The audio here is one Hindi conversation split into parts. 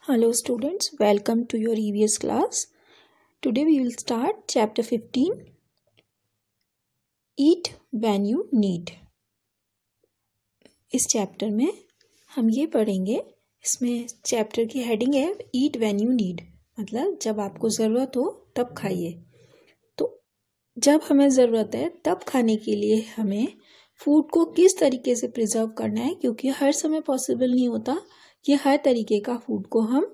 Hello students, welcome to your EVS class. Today we will start chapter 15, Eat when you need. इस चैप्टर में हम ये पढ़ेंगे, इसमें चैप्टर की हेडिंग है Eat when you need, मतलब जब आपको ज़रूरत हो तब खाइए। तो जब हमें ज़रूरत है तब खाने के लिए हमें फूड को किस तरीके से प्रिजर्व करना है, क्योंकि हर समय पॉसिबल नहीं होता कि हर तरीके का फूड को हम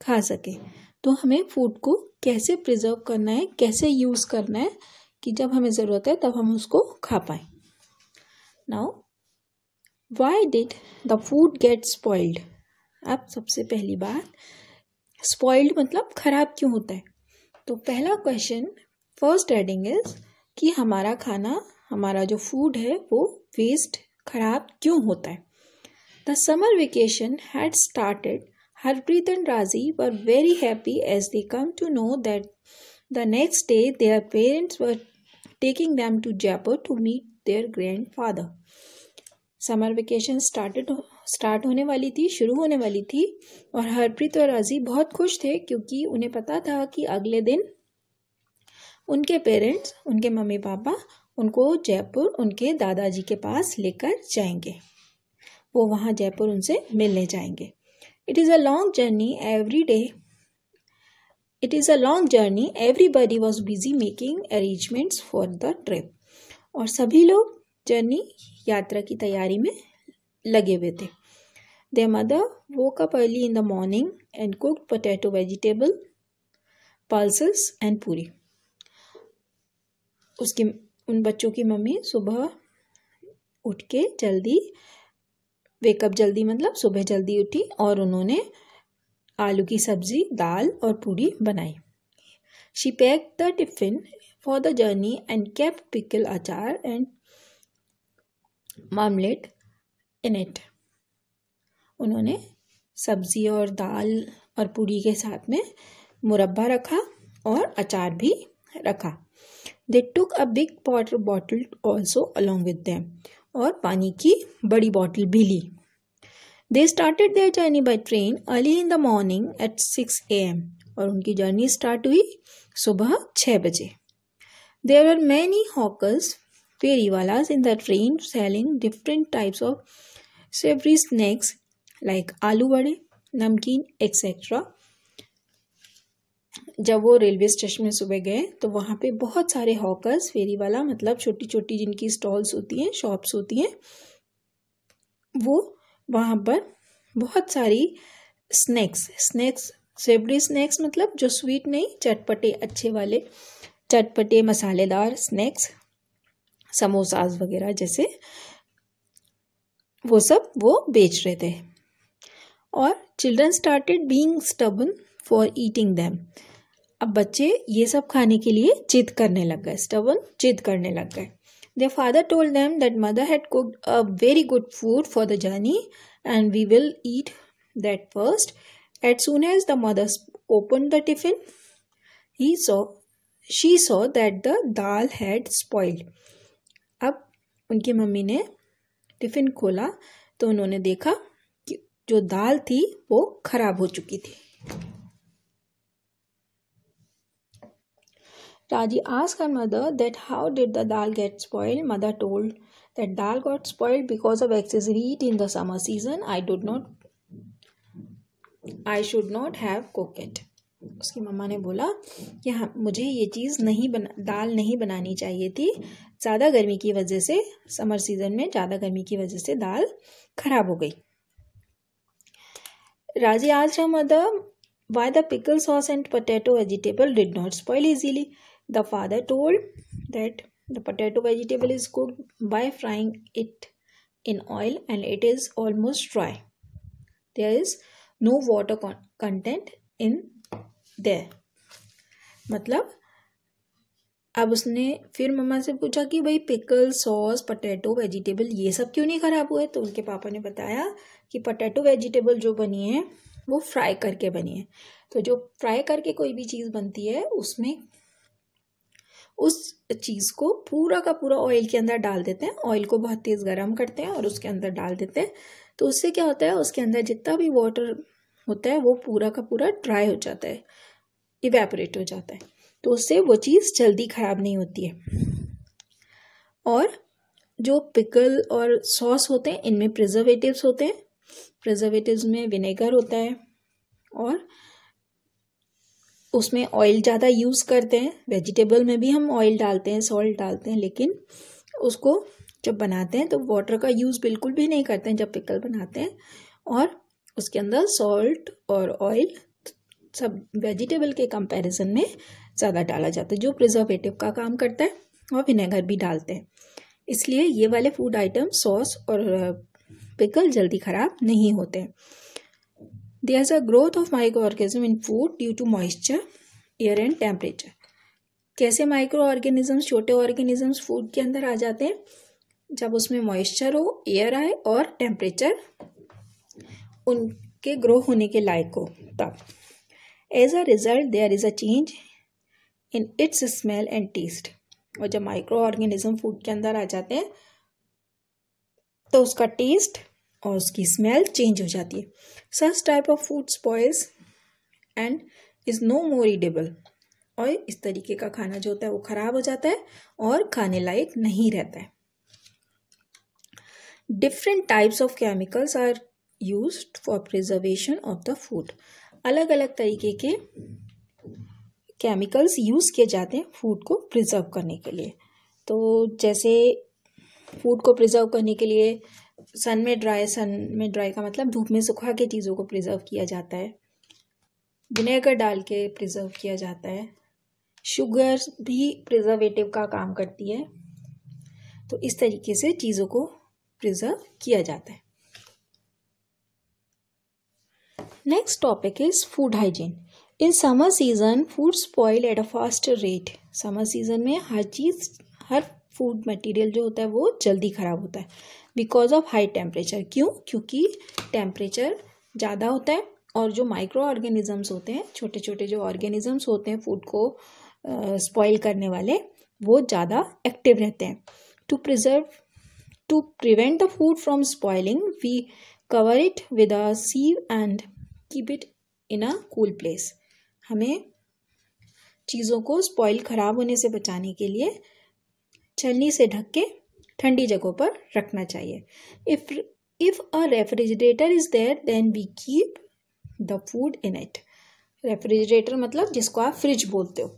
खा सकें। तो हमें फूड को कैसे प्रिजर्व करना है, कैसे यूज़ करना है कि जब हमें ज़रूरत है तब हम उसको खा पाएँ। Now why did the food gate spoiled. अब सबसे पहली बात, स्पॉइल्ड मतलब ख़राब क्यों होता है। तो पहला क्वेश्चन फर्स्ट हेडिंग इज कि हमारा खाना, हमारा जो फूड है वो वेस्ट, ख़राब क्यों होता है। The summer vacation had started. Harpreet and Razi were very happy as they come to know that the next day their parents were taking them to Jaipur to meet their grandfather. Summer vacation start होने वाली थी, शुरू होने वाली थी, और हरप्रीत और राजी बहुत खुश थे क्योंकि उन्हें पता था कि अगले दिन उनके पेरेंट्स, उनके मम्मी पापा उनको जयपुर उनके दादाजी के पास लेकर जाएंगे। वो वहाँ जयपुर उनसे मिलने जाएंगे। It is a long journey, everybody was busy making arrangements for the trip. और सभी लोग यात्रा की तैयारी में लगे हुए थे। There mother woke up early in the morning and cooked potato, vegetable, pulses and पूरी। उन बच्चों की मम्मी सुबह उठ के वेकअप जल्दी मतलब सुबह जल्दी उठी और उन्होंने आलू की सब्जी, दाल और पूरी बनाई। She packed the tiffin for the journey and kept pickle, अचार एंड मार्मलेड इन इट। उन्होंने सब्जी और दाल और पूरी के साथ में मुरब्बा रखा और अचार भी रखा। They took a big water bottle also along with them, और पानी की बड़ी बॉटल भी ली। They started their journey by train early in the morning at 6 a.m. और उनकी जर्नी स्टार्ट हुई सुबह 6 बजे। There were many hawkers, फेरीवालास in the train selling different types of savory snacks like आलू बड़े, नमकीन etc. जब वो रेलवे स्टेशन में सुबह गए तो वहाँ पे बहुत सारे हॉकर्स, फेरीवाला मतलब छोटी छोटी जिनकी स्टॉल्स होती हैं, शॉप्स होती हैं, वो वहाँ पर बहुत सारी स्नैक्स, सेवरी स्नैक्स मतलब जो स्वीट नहीं, चटपटे अच्छे वाले, चटपटे मसालेदार स्नैक्स, समोसाज वगैरह जैसे, वो बेच रहे थे। और children started being stubborn for eating them. अब बच्चे ये सब खाने के लिए जिद करने लग गए, जिद करने लग गए। Their father told them that mother had cooked a very good food for the journey and we will eat that first. As soon as the mother opened the tiffin, she saw that the dal had spoiled. अब उनकी मम्मी ने टिफिन खोला तो उन्होंने देखा कि जो दाल थी वो खराब हो चुकी थी। Raji asked her mother that how did the dal get spoiled. Mother told that dal got spoiled because of excessive heat in the summer season. I should not have cooked it. उसकी मम्मा ने बोला कि हाँ, मुझे ये चीज़ दाल नहीं बनानी चाहिए थी, ज़्यादा गर्मी की वजह से, समर सीजन में ज़्यादा गर्मी की वजह से दाल खराब हो गई। Raji asked her mother why the pickle sauce and potato vegetable did not spoil easily. The father told that the potato vegetable is cooked by frying it in oil and it is almost dry. There is no water content in there. मतलब अब उसने फिर मम्मा से पूछा कि भाई पिकल, सॉस, पोटैटो वेजिटेबल ये सब क्यों नहीं ख़राब हुए। तो उनके पापा ने बताया कि पोटैटो वेजिटेबल जो बनी है वो फ्राई करके बनी है। तो जो फ्राई करके कोई भी चीज़ बनती है उसमें उस चीज़ को पूरा का पूरा ऑयल के अंदर डाल देते हैं, ऑयल को बहुत तेज़ गर्म करते हैं और उसके अंदर डाल देते हैं। तो उससे क्या होता है, उसके अंदर जितना भी होता है वो पूरा का पूरा ड्राई हो जाता है, इवेपोरेट हो जाता है, तो उससे वो चीज़ जल्दी ख़राब नहीं होती है। और जो पिकल और सॉस होते हैं इनमें प्रिजर्वेटिव्स होते हैं। प्रिजर्वेटिव्स में विनेगर होता है और उसमें ऑयल ज़्यादा यूज़ करते हैं। वेजिटेबल में भी हम ऑयल डालते हैं, सॉल्ट डालते हैं, लेकिन उसको जब बनाते हैं तो वाटर का यूज़ बिल्कुल भी नहीं करते हैं जब पिकल बनाते हैं। और उसके अंदर सॉल्ट और ऑयल सब वेजिटेबल के कंपैरिजन में ज़्यादा डाला जाता है, जो प्रिजर्वेटिव का काम करता है, और विनेगर भी डालते हैं। इसलिए ये वाले फूड आइटम सॉस और पिकल जल्दी ख़राब नहीं होते। There is a growth of microorganism in food due to moisture, air and temperature. कैसे माइक्रो ऑर्गेनिजम्स, छोटे ऑर्गेनिजम्स फूड के अंदर आ जाते हैं? जब उसमें मॉइस्चर हो, एयर आए और टेम्परेचर उनके ग्रो होने के लायक हो तब। As a result there is a change in its smell and taste. और जब माइक्रो ऑर्गेनिज्म फूड के अंदर आ जाते हैं तो उसका टेस्ट और उसकी स्मेल चेंज हो जाती है। Such type of food spoils and is no more edible. और इस तरीके का खाना जो होता है वो खराब हो जाता है और खाने लायक नहीं रहता है। Different types of chemicals are used for preservation of the food. अलग अलग तरीके के केमिकल्स यूज किए जाते हैं फूड को प्रिजर्व करने के लिए। तो जैसे फूड को प्रिजर्व करने के लिए सन में ड्राई का मतलब धूप में सुखा के चीज़ों को प्रिजर्व किया जाता है। विनेगर डाल के प्रिजर्व किया जाता है। शुगर भी प्रिजर्वेटिव का काम करती है। तो इस तरीके से चीज़ों को प्रिजर्व किया जाता है। Next topic is food hygiene. In summer season food spoil at a faster rate. Summer season में हर फूड मटेरियल जो होता है वो जल्दी ख़राब होता है बिकॉज ऑफ हाई टेम्परेचर। क्यों? क्योंकि टेम्परेचर ज़्यादा होता है और जो माइक्रो ऑर्गेनिजम्स होते हैं, छोटे छोटे जो ऑर्गेनिजम्स होते हैं फूड को स्पॉइल करने वाले, वो ज़्यादा एक्टिव रहते हैं। To prevent the food from spoiling we cover it with a sieve and keep it in a cool place. हमें चीज़ों को स्पॉइल ख़राब होने से बचाने के लिए छलनी से ढक के ठंडी जगहों पर रखना चाहिए। If a refrigerator is there then we keep the food in it. Refrigerator मतलब जिसको आप फ्रिज बोलते हो,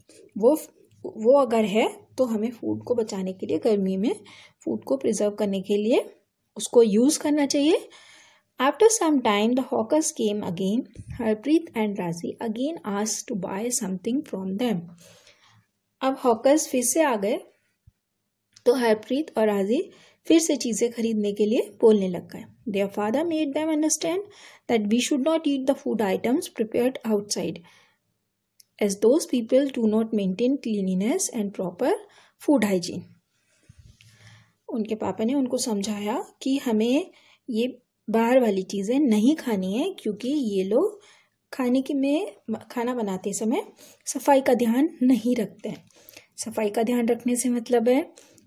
वो अगर है तो हमें फूड को बचाने के लिए, गर्मी में फूड को प्रिजर्व करने के लिए उसको यूज़ करना चाहिए। After some time, the hawkers came again. Harpreet and Razi again asked to buy something from them. अब हॉकर्स फिर से आ गए तो हरप्रीत और राजी फिर से चीज़ें खरीदने के लिए बोलने लग गए। Their father made them understand that we should not eat the food items prepared outside, as those people do not maintain cleanliness and proper food hygiene. उनके पापा ने उनको समझाया कि हमें ये बाहर वाली चीज़ें नहीं खानी है क्योंकि ये लोग खाना बनाते समय सफाई का ध्यान नहीं रखते हैं। सफाई का ध्यान रखने से मतलब है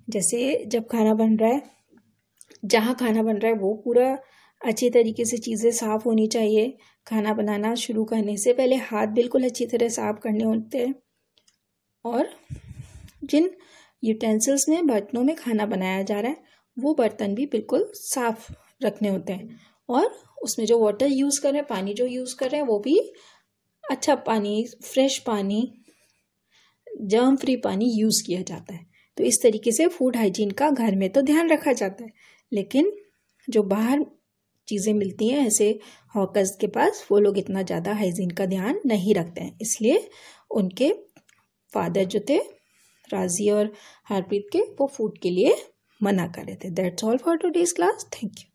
जैसे जब खाना बन रहा है, जहाँ खाना बन रहा है वो पूरा अच्छी तरीके से चीज़ें साफ़ होनी चाहिए। खाना बनाना शुरू करने से पहले हाथ बिल्कुल अच्छी तरह साफ़ करने होते हैं और जिन यूटेंसिल्स में, बर्तनों में खाना बनाया जा रहा है वो बर्तन भी बिल्कुल साफ़ रखने होते हैं और उसमें जो वाटर यूज़ कर रहे हैं, पानी जो यूज़ कर रहे हैं वो भी अच्छा पानी, फ्रेश पानी, जर्म फ्री पानी यूज़ किया जाता है। तो इस तरीके से फूड हाइजीन का घर में तो ध्यान रखा जाता है, लेकिन जो बाहर चीज़ें मिलती हैं ऐसे हॉकर्स के पास, वो लोग इतना ज़्यादा हाइजीन का ध्यान नहीं रखते हैं। इसलिए उनके फादर जो थे राजी और हरप्रीत के, वो फूड के लिए मना कर रहे थे। That's all for today's class. Thank you.